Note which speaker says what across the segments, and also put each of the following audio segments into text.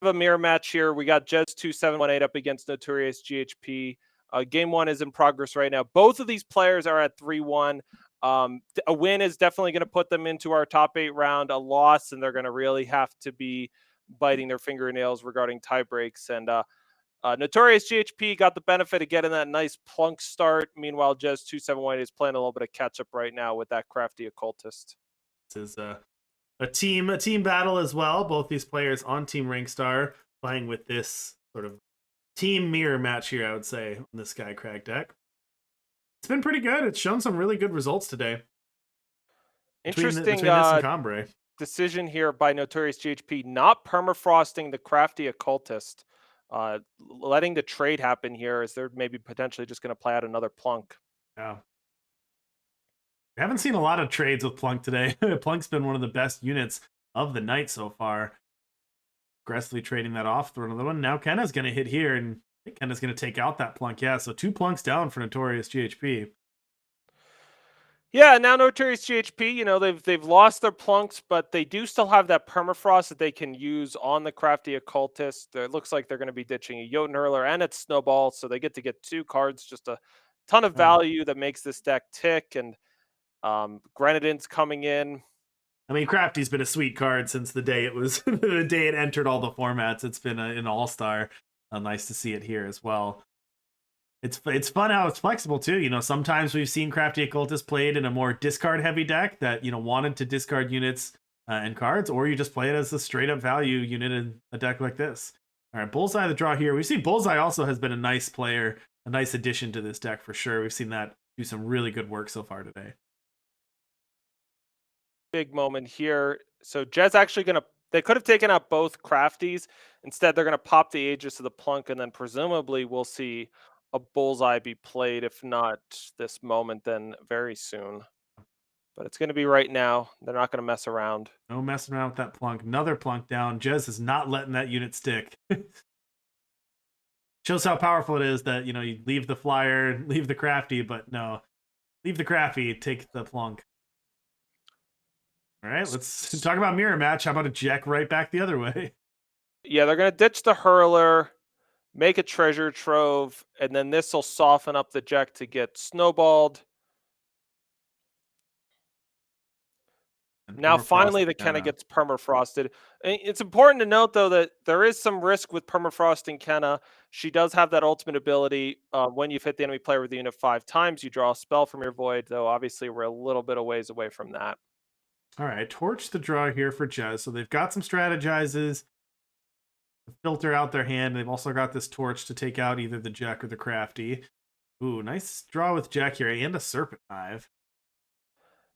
Speaker 1: A mirror match here. We got Jez 2718 up against Notorious GHP. Game one is in progress right now. Both of these players are at 3-1. A win is definitely going to put them into our top 8 round. A loss, and they're going to really have to be biting their fingernails regarding tie breaks. And Notorious GHP got the benefit of getting that nice plunk start. Meanwhile, Jez 271 is playing a little bit of catch up right now with that crafty occultist.
Speaker 2: This is a team battle as well. Both these players on Team Rankstar playing with this sort of team mirror match here, I would say, on this Sky Crag deck. It's been pretty good. It's shown some really good results today.
Speaker 1: Interesting
Speaker 2: between this and Combre.
Speaker 1: Decision here by Notorious GHP, not permafrosting the crafty occultist. Letting the trade happen here, as they're maybe potentially just going to play out another plunk.
Speaker 2: Yeah. We haven't seen a lot of trades with Plunk today. Plunk's been one of the best units of the night so far. Aggressively trading that off for another one. Now Kenna's going to hit here, and I think Kenna's going to take out that Plunk. Yeah, so 2 Plunks down for Notorious GHP.
Speaker 1: Yeah, now Notorious GHP, you know, they've lost their plunks, but they do still have that permafrost that they can use on the crafty occultist. It looks like they're going to be ditching a Jotun Hurler and its Snowball, so they get to get 2 cards, just a ton of value that makes this deck tick. And Grenadin's coming in.
Speaker 2: I mean, Crafty's been a sweet card since the day it was the day it entered all the formats. It's been an all-star. Nice to see it here as well. It's fun how it's flexible too. You know, sometimes we've seen Crafty Occultist played in a more discard heavy deck that, you know, wanted to discard units and cards, or you just play it as a straight up value unit in a deck like this. All right, Bullseye the draw here. We see Bullseye also has been a nice player, a nice addition to this deck for sure. We've seen that do some really good work so far today.
Speaker 1: Big moment here. So Jez actually they could have taken out both crafties. Instead, they're gonna pop the Aegis of the Plunk, and then presumably we'll see a Bullseye be played, if not this moment, then very soon. But it's going to be right now. They're not going to mess around.
Speaker 2: No messing around with that Plunk. Another Plunk down. Jez is not letting that unit stick. Shows how powerful it is that, you know, you leave the flyer, leave the crafty, but no. Leave the crafty, take the Plunk. All right, let's talk about mirror match. How about a Jack right back the other way?
Speaker 1: Yeah, they're going to ditch the Hurler, make a treasure trove, and then this will soften up the Jack to get snowballed. Now, finally, the Kenna gets permafrosted. It's important to note, though, that there is some risk with permafrosting Kenna. She does have that ultimate ability. When you've hit the enemy player with the unit 5 times, you draw a spell from your void, though obviously we're a little bit of ways away from that.
Speaker 2: All right, torch the draw here for Jez. So they've got some strategizes to filter out their hand. They've also got this torch to take out either the Jack or the crafty. Ooh, nice draw with Jack here, and a Serpent Hive.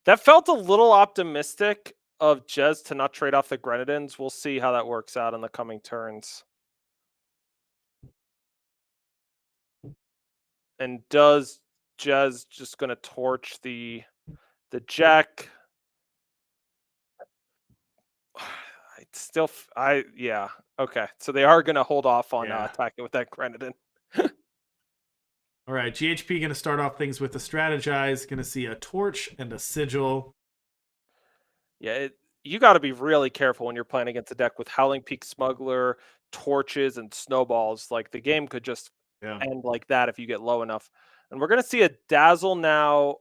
Speaker 1: That felt a little optimistic of Jez to not trade off the Grenadins. We'll see how that works out in the coming turns. And does Jez just going to torch the Jack? Yeah. Okay. So they are going to hold off on attacking with that Grenadin.
Speaker 2: All right, GHP going to start off things with a strategize. Going to see a torch and a sigil.
Speaker 1: Yeah, you got to be really careful when you're playing against a deck with Howling Peak Smuggler, torches, and snowballs. Like, the game could just end like that if you get low enough. And we're going to see a Dazzle now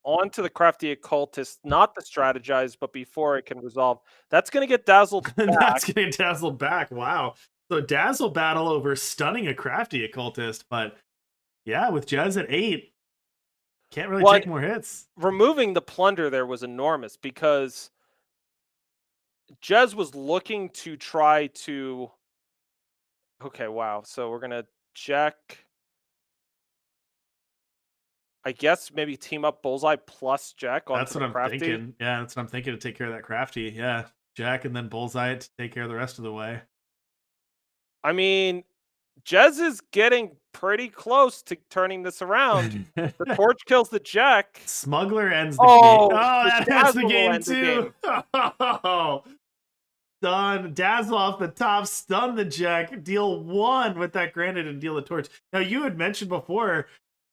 Speaker 1: onto the crafty occultist, not the strategize, but before it can resolve. That's going to get dazzled back.
Speaker 2: That's going to get dazzled back. Wow. So dazzle battle over stunning a crafty occultist, but yeah, with Jez at 8, can't really take more hits.
Speaker 1: Removing the plunder there was enormous because Jez was looking to try to. Okay, wow. So we're going to check. I guess maybe team up Bullseye plus Jack on
Speaker 2: That's what I'm thinking. Yeah, that's what I'm thinking, to take care of that crafty. Yeah, Jack and then Bullseye to take care of the rest of the way.
Speaker 1: I mean, Jez is getting pretty close to turning this around. The torch kills the Jack.
Speaker 2: Smuggler ends the game. Oh, that ends the game too. Done. Dazzle off the top, stun the Jack, deal 1 with that granite and deal the torch. Now, you had mentioned before,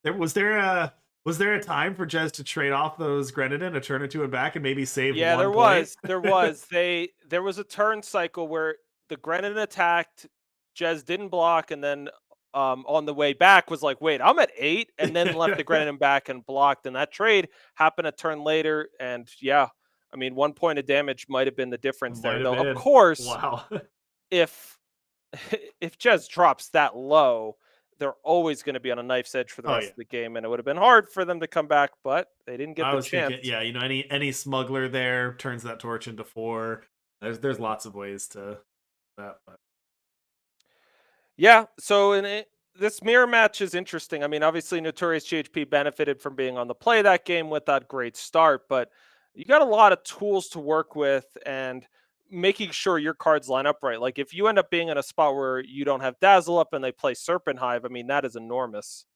Speaker 2: was there a time for Jez to trade off those Grenadin, to turn it to and back, and maybe save?
Speaker 1: Yeah, there was. There was a turn cycle where the Grenin attacked, Jez didn't block, and then on the way back was like, wait, I'm at 8, and then left the Grenin back and blocked. And that trade happened a turn later. And yeah, I mean, 1 point of damage might have been the difference there.
Speaker 2: Might have
Speaker 1: Though, of
Speaker 2: been.
Speaker 1: course,
Speaker 2: Wow.
Speaker 1: if if Jez drops that low, they're always going to be on a knife's edge for the
Speaker 2: Oh
Speaker 1: rest
Speaker 2: yeah.
Speaker 1: of the game, and it would have been hard for them to come back, but they didn't get
Speaker 2: I
Speaker 1: the
Speaker 2: was thinking,
Speaker 1: chance.
Speaker 2: yeah, any smuggler there turns that torch into 4. There's lots of ways to that, but
Speaker 1: Yeah, so this mirror match is interesting. I mean, obviously, Notorious GHP benefited from being on the play that game with that great start, but you got a lot of tools to work with and making sure your cards line up right. Like if you end up being in a spot where you don't have Dazzle up and they play Serpent Hive, I mean, that is enormous.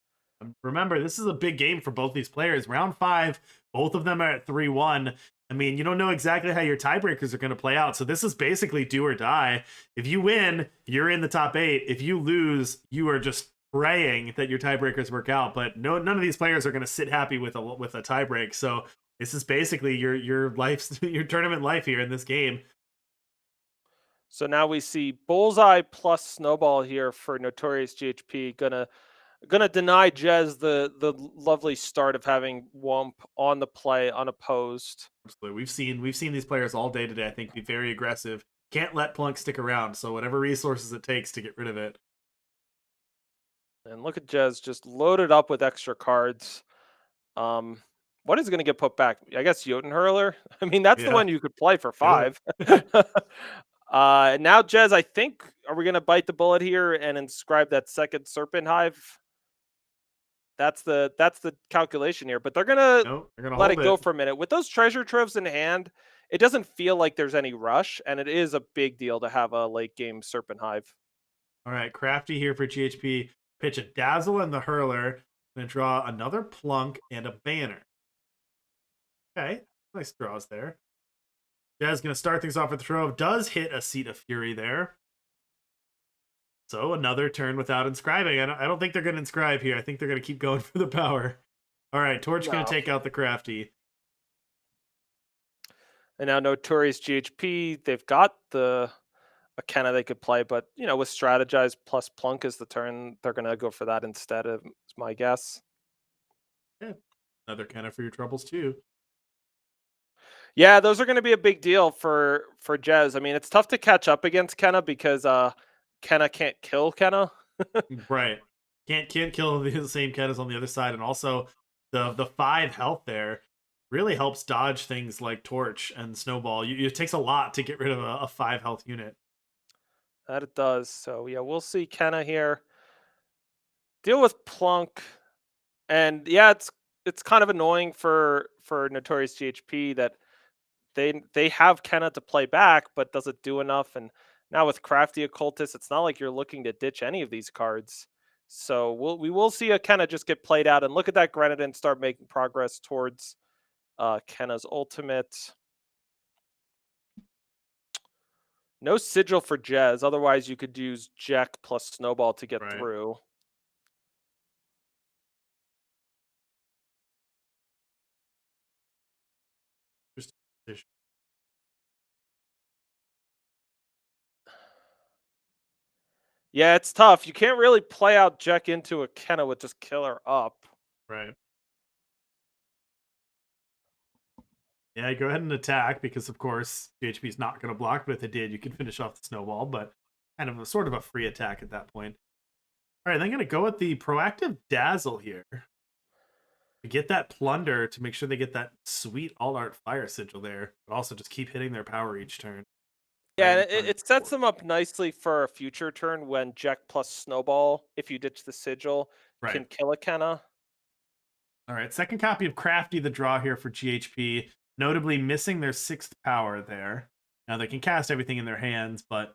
Speaker 2: remember, this is a big game for both these players. Round 5, both of them are at 3-1. I mean, you don't know exactly how your tiebreakers are going to play out. So this is basically do or die. If you win, you're in the top 8. If you lose, you are just praying that your tiebreakers work out. But none of these players are going to sit happy with a tiebreak. So this is basically your life's your tournament life here in this game.
Speaker 1: So now we see Bullseye plus Snowball here for Notorious GHP. Gonna deny Jez the lovely start of having Wump on the play unopposed.
Speaker 2: Absolutely. We've seen these players all day today, I think, be very aggressive. Can't let Plunk stick around, so whatever resources it takes to get rid of it.
Speaker 1: And look at Jez just loaded up with extra cards. Um, what is going to get put back? I guess Jotun Hurler. I mean, that's the
Speaker 2: Yeah.
Speaker 1: one you could play for
Speaker 2: Good.
Speaker 1: 5. Now Jez, I think, are we going to bite the bullet here and inscribe that second Serpent Hive? That's the calculation here, but they're gonna
Speaker 2: No, they're gonna
Speaker 1: let
Speaker 2: hold
Speaker 1: it go
Speaker 2: it.
Speaker 1: for a minute. With those treasure troves in hand, it doesn't feel like there's any rush, and it is a big deal to have a late game Serpent Hive.
Speaker 2: All right, Crafty here for GHP. Pitch a Dazzle and the Hurler. Gonna draw another Plunk and a Banner. Okay, nice draws there. Jazz gonna start things off with the Trove. Does hit a Seat of Fury there. So another turn without inscribing. I don't think they're gonna inscribe here. I think they're gonna keep going for the power. All right, Torch gonna
Speaker 1: No.
Speaker 2: take out the Crafty.
Speaker 1: And now Notorious GHP, they've got the a Kenna they could play, but with strategize plus plunk is the turn, they're gonna go for that instead of is my guess.
Speaker 2: Yeah, another Kenna for your troubles too.
Speaker 1: Yeah, those are gonna be a big deal for Jez. I mean, it's tough to catch up against Kenna because Kenna can't kill Kenna.
Speaker 2: Right. Can't kill the same Kennas on the other side, and also the 5 health there really helps dodge things like Torch and Snowball. It takes a lot to get rid of a 5 health unit.
Speaker 1: That it does. So yeah, we'll see Kenna here. Deal with Plunk. And yeah, it's kind of annoying for Notorious GHP that they have Kenna to play back, but does it do enough? And now with Crafty Occultist, it's not like you're looking to ditch any of these cards. So we will see a Kenna just get played out, and look at that Grenadin start making progress towards Kenna's ultimate. No sigil for Jez, otherwise you could use Jack plus Snowball to get
Speaker 2: Right.
Speaker 1: through.
Speaker 2: Just
Speaker 1: Yeah, it's tough. You can't really play out Jack into a Kenna with just killer up.
Speaker 2: right. Yeah, go ahead and attack because of course GHP is not going to block, but if it did, you can finish off the Snowball, but kind of sort of a free attack at that point. All right, I'm going to go with the proactive Dazzle here. To get that plunder to make sure they get that sweet all art fire sigil there, but also just keep hitting their power each turn.
Speaker 1: Yeah,
Speaker 2: Right,
Speaker 1: and it sets them up nicely for a future turn when Jack plus Snowball, if you ditch the sigil,
Speaker 2: right.
Speaker 1: can kill a Kenna.
Speaker 2: All right, second copy of Crafty the draw here for GHP, notably missing their 6th power there. Now they can cast everything in their hands, but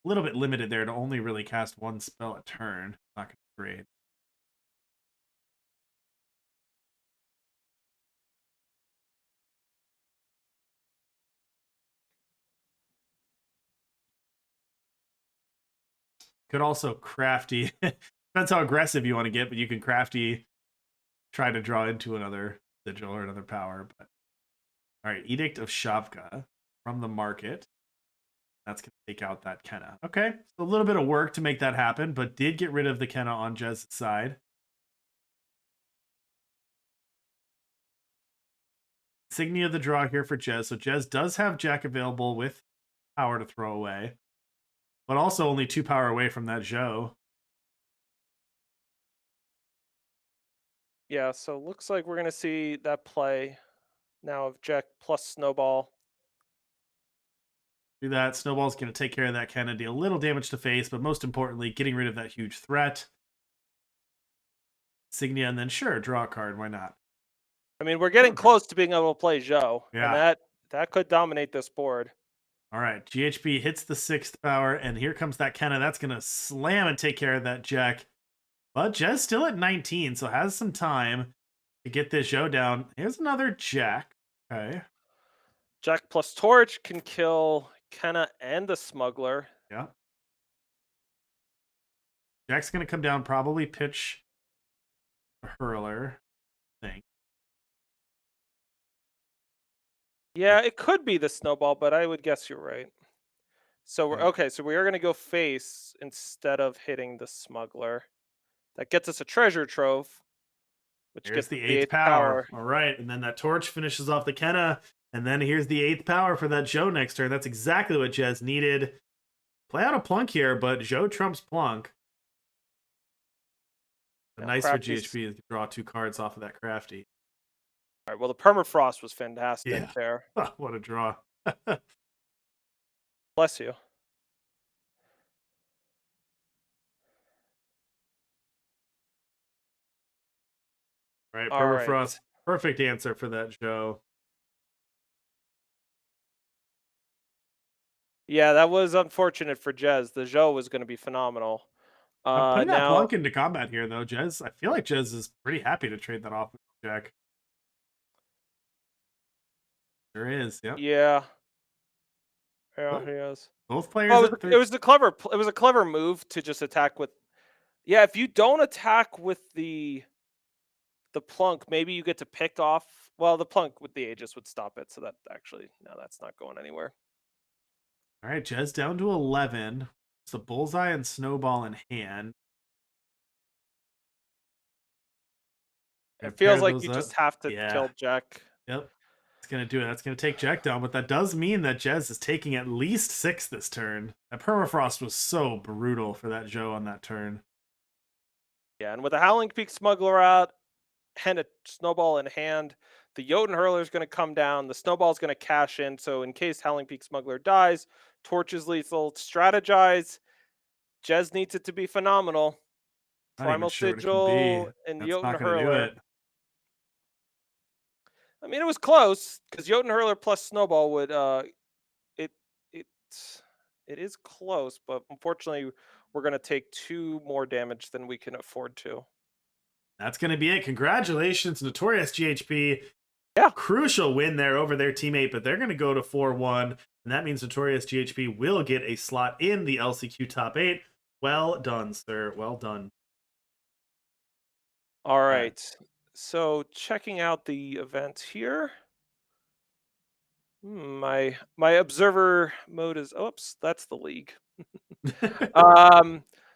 Speaker 2: a little bit limited there to only really cast one spell a turn. Not gonna be great. Could also Crafty. Depends how aggressive you want to get, but you can Crafty try to draw into another sigil or another power. But all right, Edict of Shavka from the market. That's going to take out that Kenna. Okay, so a little bit of work to make that happen, but did get rid of the Kenna on Jez's side. Insignia the draw here for Jez. So Jez does have Jack available with power to throw away, but also only 2 power away from that Joe.
Speaker 1: Yeah, so looks like we're going to see that play now of Jack plus Snowball.
Speaker 2: Do that. Snowball's going to take care of that Kenna, deal a little damage to face, but most importantly, getting rid of that huge threat. Insignia, and then sure, draw a card. Why not?
Speaker 1: I mean, we're getting close to being able to play Joe, and
Speaker 2: Yeah.
Speaker 1: that could dominate this board.
Speaker 2: All right, GHP hits the 6th power, and here comes that Kenna. That's going to slam and take care of that Jack. But Jez still at 19, so has some time to get this Joe down. Here's another Jack. Okay.
Speaker 1: Jack plus Torch can kill Kenna and the Smuggler.
Speaker 2: Yeah. Jack's going to come down, probably pitch a Hurler, I think.
Speaker 1: Yeah, it could be the Snowball, but I would guess you're right. So we're okay. So we are going to go face instead of hitting the Smuggler. That gets us a treasure trove, which
Speaker 2: Here's
Speaker 1: gets
Speaker 2: the
Speaker 1: the
Speaker 2: 8th
Speaker 1: eighth
Speaker 2: power. All right, and then that Torch finishes off the Kenna, and then here's the 8th power for that Joe next turn. That's exactly what Jez needed. Play out a Plunk here, but Joe trumps Plunk. Nice for GHP to draw 2 cards off of that Crafty.
Speaker 1: All right, well, the Permafrost was fantastic there.
Speaker 2: What a draw.
Speaker 1: Bless you.
Speaker 2: All right, Permafrost. Perfect answer for that Joe.
Speaker 1: Yeah, that was unfortunate for Jez. The Joe was going to be phenomenal.
Speaker 2: I'm putting that
Speaker 1: Now,
Speaker 2: Plunk into combat here, though. Jez, I feel like Jez is pretty happy to trade that off with Jack. There is, yep.
Speaker 1: Yeah. Yeah, he is.
Speaker 2: Both players.
Speaker 1: Oh, it was a clever move to just attack with. Yeah, if you don't attack with the Plunk, maybe you get to pick off. Well, the Plunk with the Aegis would stop it, so that actually no, that's not going anywhere.
Speaker 2: All right, Jez down to 11. It's a Bullseye and Snowball in hand.
Speaker 1: It feels like you just have to kill Jack.
Speaker 2: Yep. It's going to do it. That's going to take Jack down, but that does mean that Jez is taking at least 6 this turn. That Permafrost was so brutal for that Joe on that turn.
Speaker 1: Yeah, and with the Howling Peak Smuggler out and a Snowball in hand, the Jotun Hurler is going to come down. The Snowball is going to cash in. So in case Howling Peak Smuggler dies, Torch is lethal. Strategize. Jez needs it to be phenomenal. Primal Sigil and Jotun Hurler. I mean, it was close because Jotun Hurler plus Snowball would it is close, but unfortunately we're going to take 2 more damage than we can afford to.
Speaker 2: That's going to be it. Congratulations, Notorious GHP.
Speaker 1: Yeah.
Speaker 2: Crucial win there over their teammate, but they're going to go to 4-1, and that means Notorious GHP will get a slot in the LCQ top 8. Well done, sir. Well done.
Speaker 1: All right. So checking out the event here. My observer mode is oops, that's the league.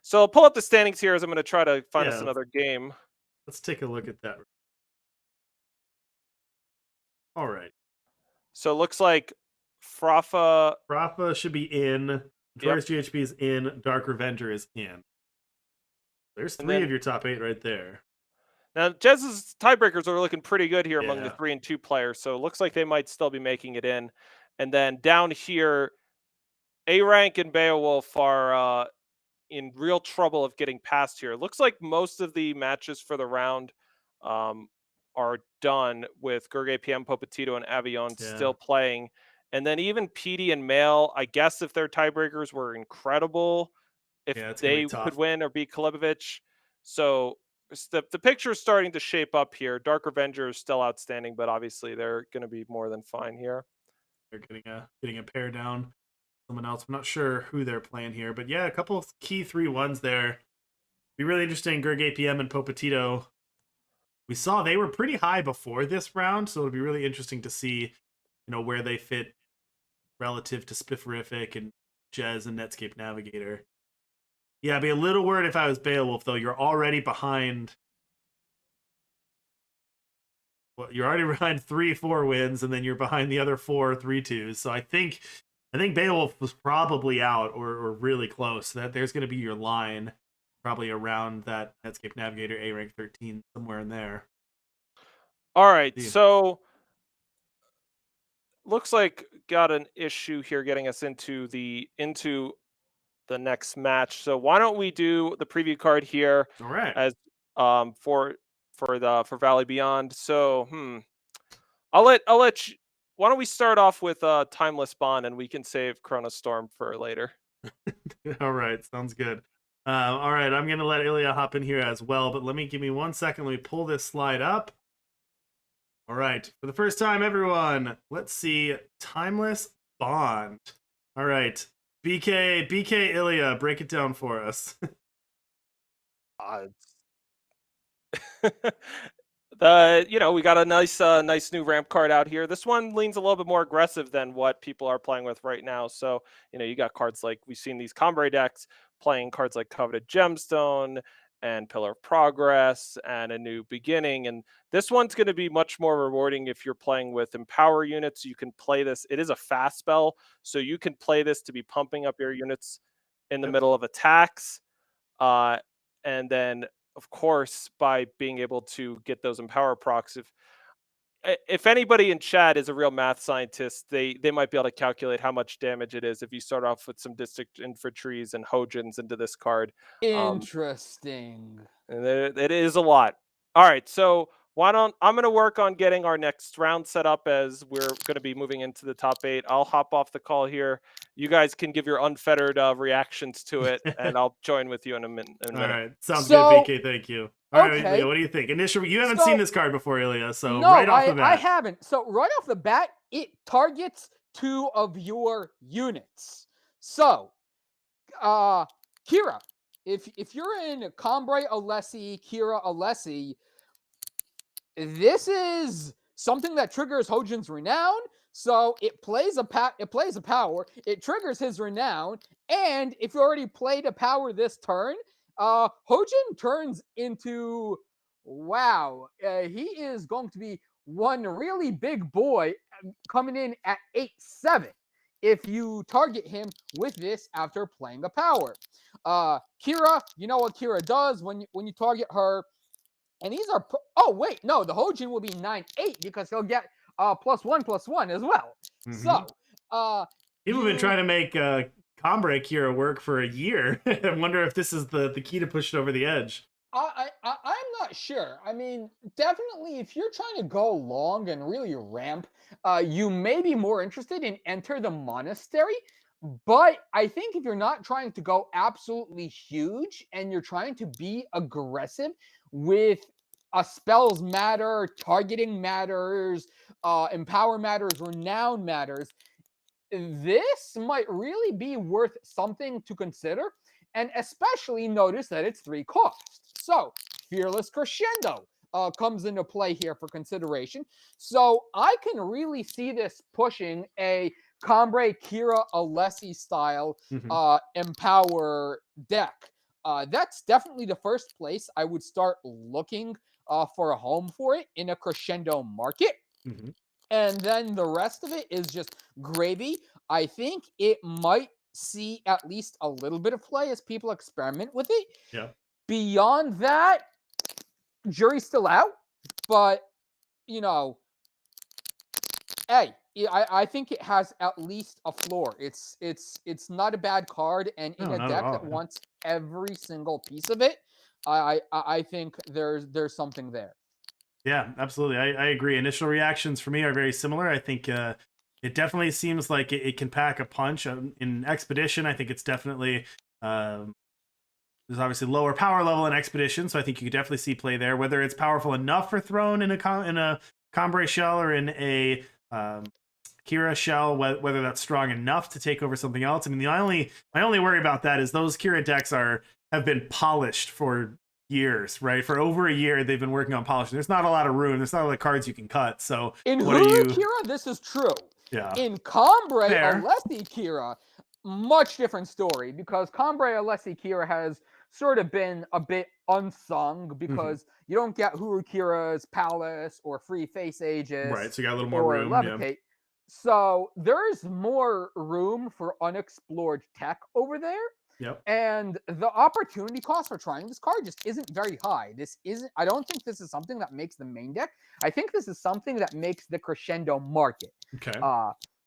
Speaker 1: So I'll pull up the standings here as I'm going to try to find us another game.
Speaker 2: Let's take a look at that. All right.
Speaker 1: So it looks like Frafa
Speaker 2: should be in. Notorious GHP is in. Dark Revenger is in. There's 3 of your top 8 right there.
Speaker 1: Now, Jez's tiebreakers are looking pretty good here among the 3 and 2 players, so it looks like they might still be making it in. And then down here, A-Rank and Beowulf are in real trouble of getting past here. It looks like most of the matches for the round are done with Gurgay PM, Popetito, and Avion still playing. And then even PD and Mail, I guess if their tiebreakers were incredible, if they could win or beat Kalibovich. So the picture is starting to shape up here. Dark Revenger is still outstanding, but obviously they're going to be more than fine here.
Speaker 2: They're getting a pair down. Someone else. I'm not sure who they're playing here, but yeah, a couple of key 3-1s there. Be really interesting. Gurgay PM and Popetito. We saw they were pretty high before this round, so it'll be really interesting to see, where they fit relative to Spifferific and Jez and Netscape Navigator. Yeah, I'd be a little worried if I was Beowulf, though. You're already behind. Well, you're already behind 3-4 wins, and then you're behind the other 4 3-2s. So I think Beowulf was probably out or really close. That there's going to be your line, probably around that Netscape Navigator A rank 13, somewhere in there.
Speaker 1: All right, so looks like got an issue here getting us into the next match. So why don't we do the preview card here
Speaker 2: All right.
Speaker 1: as for Valley Beyond. So I'll let you, why don't we start off with Timeless Bond and we can save Chrono Storm for later.
Speaker 2: All right, sounds good. All right, I'm gonna let Ilya hop in here as well, but give me 1 second. Let me pull this slide up. All right, for the first time, everyone, let's see Timeless Bond. All right, BK Ilya, break it down for us.
Speaker 1: We got a nice new ramp card out here. This one leans a little bit more aggressive than what people are playing with right now. So, you got cards like we've seen these Combre decks playing cards like Coveted Gemstone and Pillar of Progress and A New Beginning. And this one's going to be much more rewarding if you're playing with Empower units. You can play this. It is a fast spell, so you can play this to be pumping up your units in the middle of attacks. And then of course, by being able to get those Empower procs, if anybody in chat is a real math scientist, they might be able to calculate how much damage it is if you start off with some District Infantries and Hojins into this card.
Speaker 3: Interesting.
Speaker 1: And it is a lot. All right, so I'm going to work on getting our next round set up as we're going to be moving into the top 8. I'll hop off the call here. You guys can give your unfettered reactions to it, and I'll join with you in a minute.
Speaker 2: All right, sounds good, BK. Thank you. All right, Ilya, what do you think? Initially, you haven't seen this card before, Ilya, so
Speaker 3: no,
Speaker 2: right off the bat.
Speaker 3: I haven't. So right off the bat, it targets 2 of your units. So, Kira, if you're in Combre Alessi, Kira Alessi, this is something that triggers Hojin's Renown. So it plays a power. It triggers his Renown, and if you already played a power this turn, Hojin turns into he is going to be one really big boy coming in at 8/7 if you target him with this after playing a power. Kira, you know what Kira does when you target her. And these are, the Hojin will be 9/8 because he'll get +1/+1 as well. So,
Speaker 2: people have been trying to make Combre Kira work for a year. I wonder if this is the key to push it over the edge.
Speaker 3: I'm not sure. I mean, definitely, if you're trying to go long and really ramp, you may be more interested in Enter the Monastery. But I think if you're not trying to go absolutely huge and you're trying to be aggressive with spells matter, targeting matters, empower matters, renown matters, this might really be worth something to consider. And especially notice that it's 3 costs. So Fearless Crescendo comes into play here for consideration. So I can really see this pushing a Combre Kira Alessi style empower deck. That's definitely the first place I would start looking for a home for it in a crescendo market. And then the rest of it is just gravy. I think it might see at least a little bit of play as people experiment with it.
Speaker 2: Yeah.
Speaker 3: Beyond that, jury's still out. But, hey, I think it has at least a floor. It's not a bad card, and in a deck that wants every single piece of it, I think there's something there.
Speaker 2: Yeah, absolutely. I agree. Initial reactions for me are very similar. I think it definitely seems like it can pack a punch. In Expedition, I think it's definitely there's obviously lower power level in Expedition, so I think you could definitely see play there. Whether it's powerful enough for Throne in a Combre shell or in a Kira shell, whether that's strong enough to take over something else. I mean, my only worry about that is those Kira decks have been polished for years, right? For over a year, they've been working on polishing. There's not a lot of room. There's not a lot of cards you can cut. So
Speaker 3: in Hulu Kira, this is true.
Speaker 2: Yeah.
Speaker 3: In Combre Alessi Kira, much different story because Cambrai Alessi Kira has sort of been a bit unsung because you don't get Hurukira's Palace or Free Face Aegis
Speaker 2: Right, so you got a little more
Speaker 3: or
Speaker 2: room. Yeah.
Speaker 3: Levitate. So there's more room for unexplored tech over there.
Speaker 2: Yep.
Speaker 3: And the opportunity cost for trying this card just isn't very high. This isn't, I don't think this is something that makes the main deck. I think this is something that makes the crescendo market.
Speaker 2: Okay.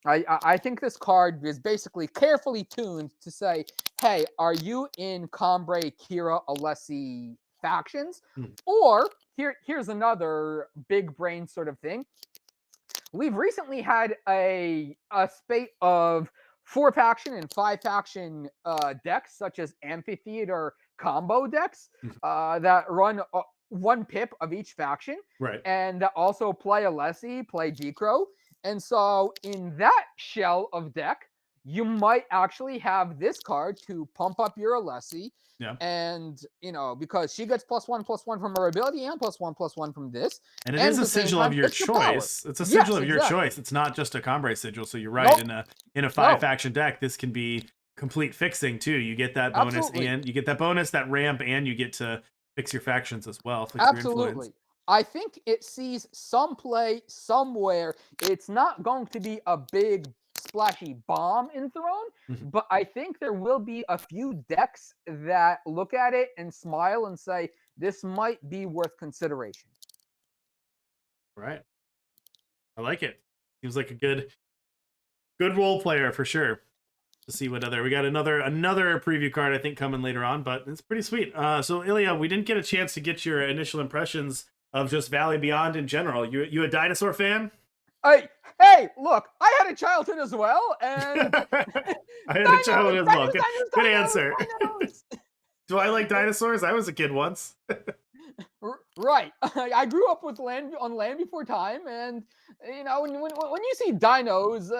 Speaker 3: I think this card is basically carefully tuned to say, hey, are you in Cambrai, Kira, Alessi factions? Or here's another big brain sort of thing. We've recently had a spate of 4-faction and 5-faction decks, such as Amphitheater combo decks that run 1 pip of each faction,
Speaker 2: Right.
Speaker 3: and that also play Alessi, play Decro. And so in that shell of deck, you might actually have this card to pump up your Alessi.
Speaker 2: Yeah.
Speaker 3: And, because she gets +1/+1 from her ability and +1/+1 from this.
Speaker 2: And it is a sigil of your choice. It's a sigil of your choice. It's not just a Cambrai sigil. So you're right.
Speaker 3: Nope.
Speaker 2: In a 5-faction deck, this can be complete fixing too. You get that bonus and you get that bonus, that ramp, and you get to fix your factions as well. Fix your influence.
Speaker 3: I think it sees some play somewhere. It's not going to be a big splashy bomb in Throne, but I think there will be a few decks that look at it and smile and say, this might be worth consideration.
Speaker 2: Right. I like it. Seems like a good role player for sure. To see what other we got another preview card I think coming later on, but it's pretty sweet. So Ilya, we didn't get a chance to get your initial impressions of just Valley Beyond in general. You a dinosaur fan?
Speaker 3: Hey, look, I had a childhood as well, and
Speaker 2: I had a childhood as well. Good answer. Do I like dinosaurs? I was a kid once.
Speaker 3: Right. I grew up with Land Before Time, and when you see dinos,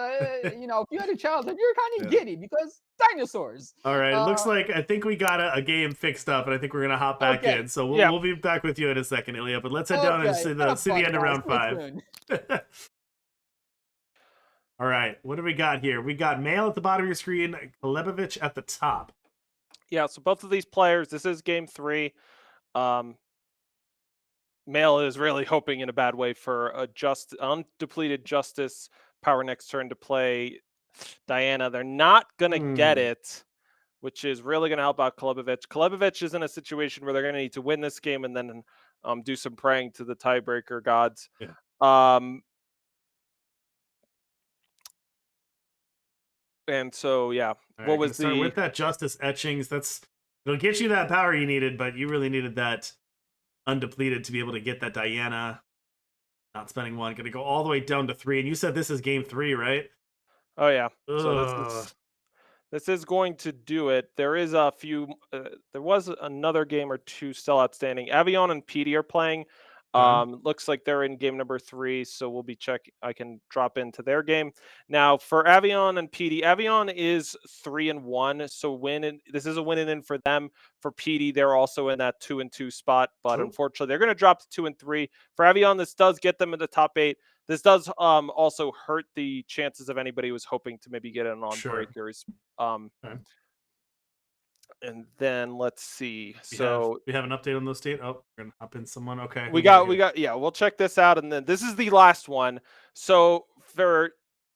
Speaker 3: if you had a childhood, you're kind of giddy because dinosaurs.
Speaker 2: All right. It looks like I think we got a game fixed up, and I think we're gonna hop back in. So we'll be back with you in a second, Ilya. But let's head down and see the end of round 5. All right. What do we got here? We got Male at the bottom of your screen, Kalebovich at the top.
Speaker 1: Yeah. So both of these players. This is game 3. Male is really hoping in a bad way for a undepleted Justice power next turn to play Diana. They're not going to get it, which is really going to help out Kalebovich. Kalebovich is in a situation where they're going to need to win this game and then do some praying to the tiebreaker gods.
Speaker 2: Yeah.
Speaker 1: And so, yeah,
Speaker 2: what was with that Justice etchings? It'll get you that power you needed, but you really needed that undepleted to be able to get that Diana. Not spending 1, going to go all the way down to 3. And you said this is game 3, right?
Speaker 1: Oh yeah. So this is going to do it. There is a few. There was another game or 2 still outstanding. Avion and PD are playing. Looks like they're in game number 3, so we'll be checking. I can drop into their game now. For Avion and PD, Avion is 3-1, so this is a win and in for them. For PD, they're also in that 2-2 spot, but unfortunately, they're going to drop to 2 and 3. For Avion, this does get them in the top 8. This does also hurt the chances of anybody who was hoping to maybe get in on breakers. And then let's see.
Speaker 2: We have an update on those state. Oh, we're gonna hop in someone. Okay.
Speaker 1: We got we'll check this out, and then this is the last one. So for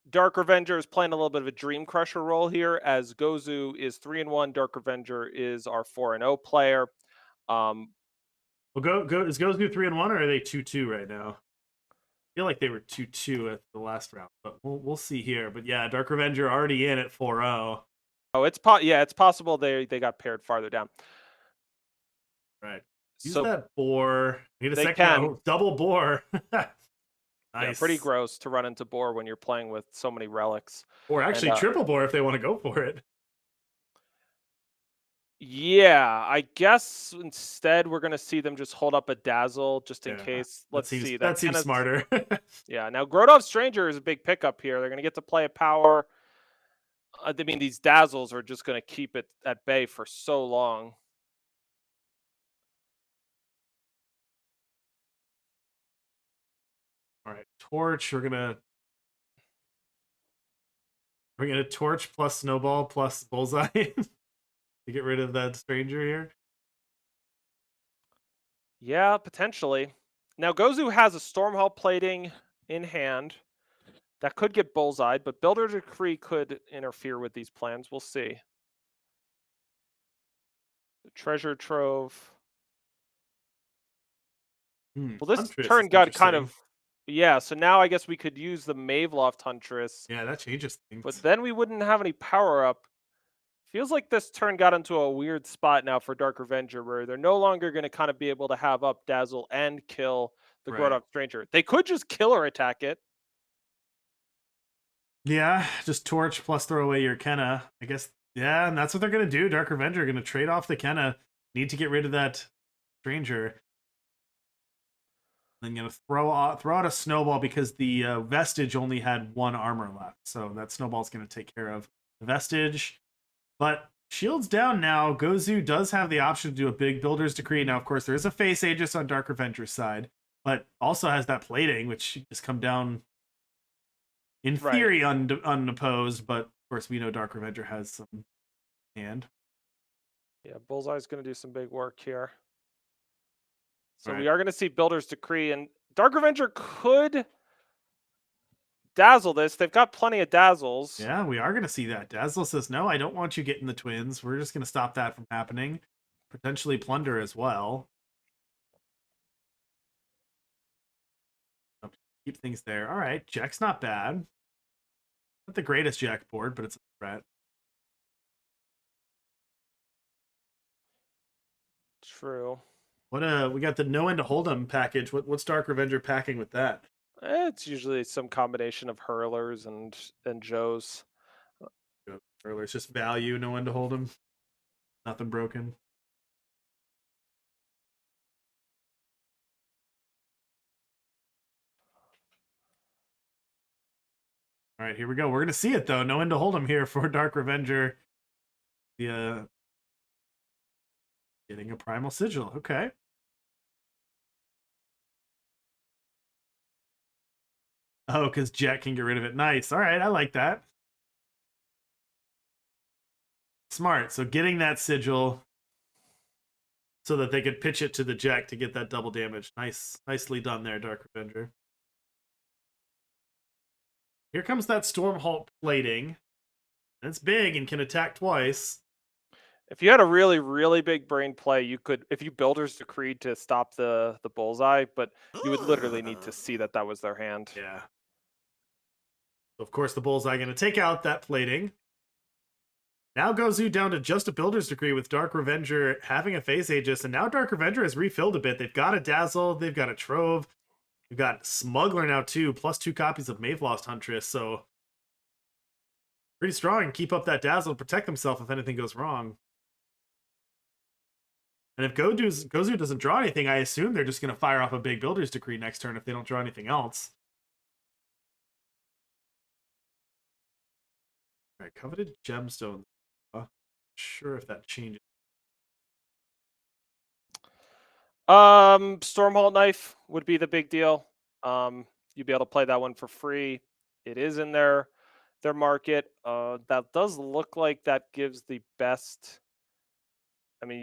Speaker 1: Dark Revenger is playing a little bit of a Dream Crusher role here, as Gozu is 3-1. Dark Revenger is our 4-0 player.
Speaker 2: Well, is Gozu 3-1 or are they 2-2 right now? I feel like they were 2-2 at the last round, but we'll see here. But yeah, Dark Revenger already in at 4-0.
Speaker 1: Oh, it's possible they got paired farther down.
Speaker 2: Right. Use that boar. Need a second. Oh, double boar. Nice.
Speaker 1: Yeah, pretty gross to run into boar when you're playing with so many relics.
Speaker 2: Or actually triple boar if they want to go for it.
Speaker 1: Yeah, I guess instead we're going to see them just hold up a dazzle just in case. Let's see.
Speaker 2: That seems smarter.
Speaker 1: Yeah, now Grodov Stranger is a big pickup here. They're going to get to play a power. I mean, these dazzles are just going to keep it at bay for so long.
Speaker 2: All right, Torch. We're We're gonna torch plus snowball plus bullseye to get rid of that stranger here.
Speaker 1: Yeah, potentially. Now Gozu has a Stormhall plating in hand that could get bullseyed, but Builder Decree could interfere with these plans. We'll see. The treasure trove. Well, this
Speaker 2: Huntress
Speaker 1: turn
Speaker 2: is
Speaker 1: got kind
Speaker 2: interesting.
Speaker 1: of, yeah. So now I guess we could use the Maveloft Huntress,
Speaker 2: Yeah, that changes
Speaker 1: but
Speaker 2: things.
Speaker 1: then we wouldn't have any power up. Feels like this turn got into a weird spot now for Dark Revenger, where they're no longer going to kind of be able to have up Dazzle and kill the
Speaker 2: Right.
Speaker 1: Grodok Stranger. They could just kill or attack it.
Speaker 2: Yeah, just torch plus throw away your Kenna. I guess, yeah, and that's what they're going to do. Dark Revenger going to trade off the Kenna. Need to get rid of that stranger. Then going to throw out a snowball because the vestige only had 1 armor left. So that snowball's going to take care of the vestige. But shield's down now. Gozu does have the option to do a big builder's decree. Now, of course, there is a face Aegis on Dark Revenger's side, but also has that plating, which just come down in theory unopposed. But of course, we know Dark Revenger has some hand.
Speaker 1: Yeah, Bullseye's going to do some big work here. So
Speaker 2: Right.
Speaker 1: we are going to see Builder's Decree, and Dark Revenger could dazzle this. They've got plenty of dazzles.
Speaker 2: Yeah, we are going to see that. Dazzle says, no, I don't want you getting the twins. We're just going to stop that from happening. Potentially plunder as well. Keep things there. All right, Jack's not bad. Not the greatest Jack board, but it's a threat.
Speaker 1: True.
Speaker 2: What we got the no end to hold'em package. What's Dark Revenger packing with that?
Speaker 1: It's usually some combination of hurlers and Joes.
Speaker 2: Earlier, it's just value, no end to hold'em. Nothing broken. All right, here we go. We're gonna see it though. No end to hold'em here for Dark Revenger. The getting a primal sigil. Okay. Oh, because Jet can get rid of it. Nice. All right, I like that. Smart. So getting that sigil so that they could pitch it to the Jack to get that double damage. Nicely done there, Dark Revenger. Here comes that Stormhalt plating. It's big and can attack twice.
Speaker 1: If you had a really, really big brain play, you could, if you Builder's Decree to stop the Bullseye, but you would literally need to see that that was their hand.
Speaker 2: Yeah. Of course, the Bullseye going to take out that plating. Now Gozu down to just a Builder's Decree with Dark Revenger having a Face Aegis, and now Dark Revenger has refilled a bit. They've got a Dazzle, they've got a Trove, they've got Smuggler now too, plus 2 copies of Mavelost Huntress, so pretty strong. Keep up that Dazzle to protect themselves if anything goes wrong. And if Gozu doesn't draw anything, I assume they're just going to fire off a big Builder's Decree next turn if they don't draw anything else. All right, Coveted Gemstone. Sure if that changes.
Speaker 1: Stormhalt Knife would be the big deal. You'd be able to play that one for free. It is in their market. That does look like that gives the best. I mean,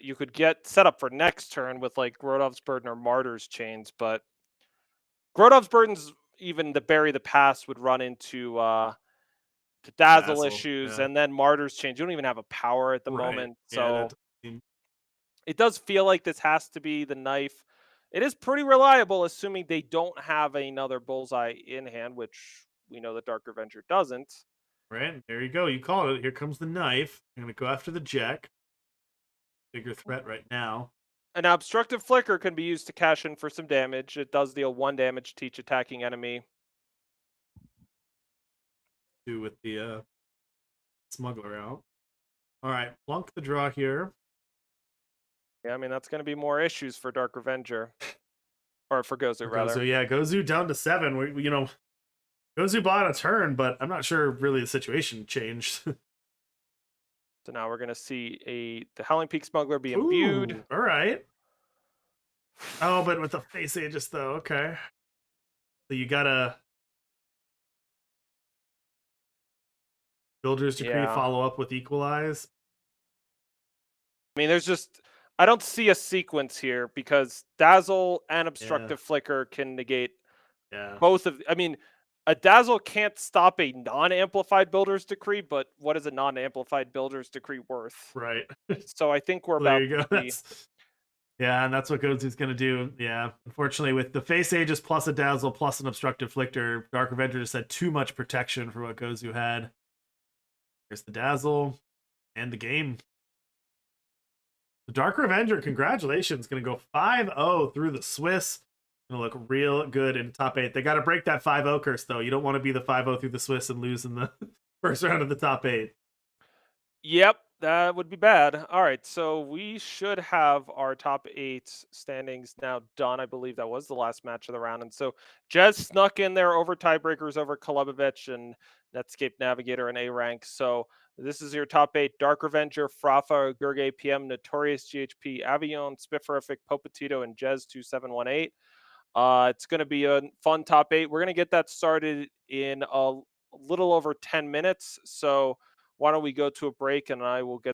Speaker 1: you could get set up for next turn with like Grodov's Burden or Martyr's Chains, but Grodov's Burden's even the Bury the Past would run into to dazzle issues,
Speaker 2: Yeah.
Speaker 1: and then Martyr's Chains. You don't even have a power at the
Speaker 2: Right.
Speaker 1: moment,
Speaker 2: Yeah,
Speaker 1: so it does feel like this has to be the knife. It is pretty reliable, assuming they don't have another Bullseye in hand, which we know that Dark Revenger doesn't.
Speaker 2: Right, there you go. You call it. Here comes the knife. I'm going to go after the Jack. Bigger threat right now.
Speaker 1: An Obstructive Flicker can be used to cash in for some damage. It does deal 1 damage to each attacking enemy.
Speaker 2: Do with the Smuggler out. All right, plunk the draw here.
Speaker 1: Yeah, I mean, that's going to be more issues for Dark Revenger. Or for Gozu, rather.
Speaker 2: Gozu, yeah, Gozu down to 7. Gozu bought a turn, but I'm not sure really the situation changed.
Speaker 1: So now we're going to see the Howling Peak Smuggler be imbued.
Speaker 2: Ooh, all right. Oh, but with the Face Aegis, though. Okay. So you gotta Builder's Decree
Speaker 1: Yeah.
Speaker 2: follow up with Equalize.
Speaker 1: I mean, I don't see a sequence here because Dazzle and
Speaker 2: Yeah.
Speaker 1: Obstructive Flicker can negate
Speaker 2: Yeah.
Speaker 1: both of. I mean, a Dazzle can't stop a non-amplified Builder's Decree, but what is a non-amplified Builder's Decree worth?
Speaker 2: Right.
Speaker 1: So I think we're
Speaker 2: Well, there
Speaker 1: about
Speaker 2: you go.
Speaker 1: to be.
Speaker 2: Yeah, and that's what Gozu's going to do. Yeah, unfortunately, with the Face Aegis plus a Dazzle plus an Obstructive Flicker, Dark Avenger just had too much protection for what Gozu had. Here's the Dazzle and the game. The Dark Revenger, congratulations, going to go 5-0 through the Swiss. Going to look real good in top 8. They got to break that 5-0 curse, though. You don't want to be the 5-0 through the Swiss and lose in the first round of the top 8.
Speaker 1: Yep, that would be bad. All right, so we should have our top 8 standings now done. I believe that was the last match of the round. And so Jez snuck in there over tiebreakers over Kolubovich and Netscape Navigator and A rank. So this is your top 8: Dark Revenger, Frafa, Gurg APM, Notorious GHP, Avion, Spifferific, Popetito, and Jez 2718. It's going to be a fun top 8. We're going to get that started in a little over 10 minutes. So why don't we go to a break and I will get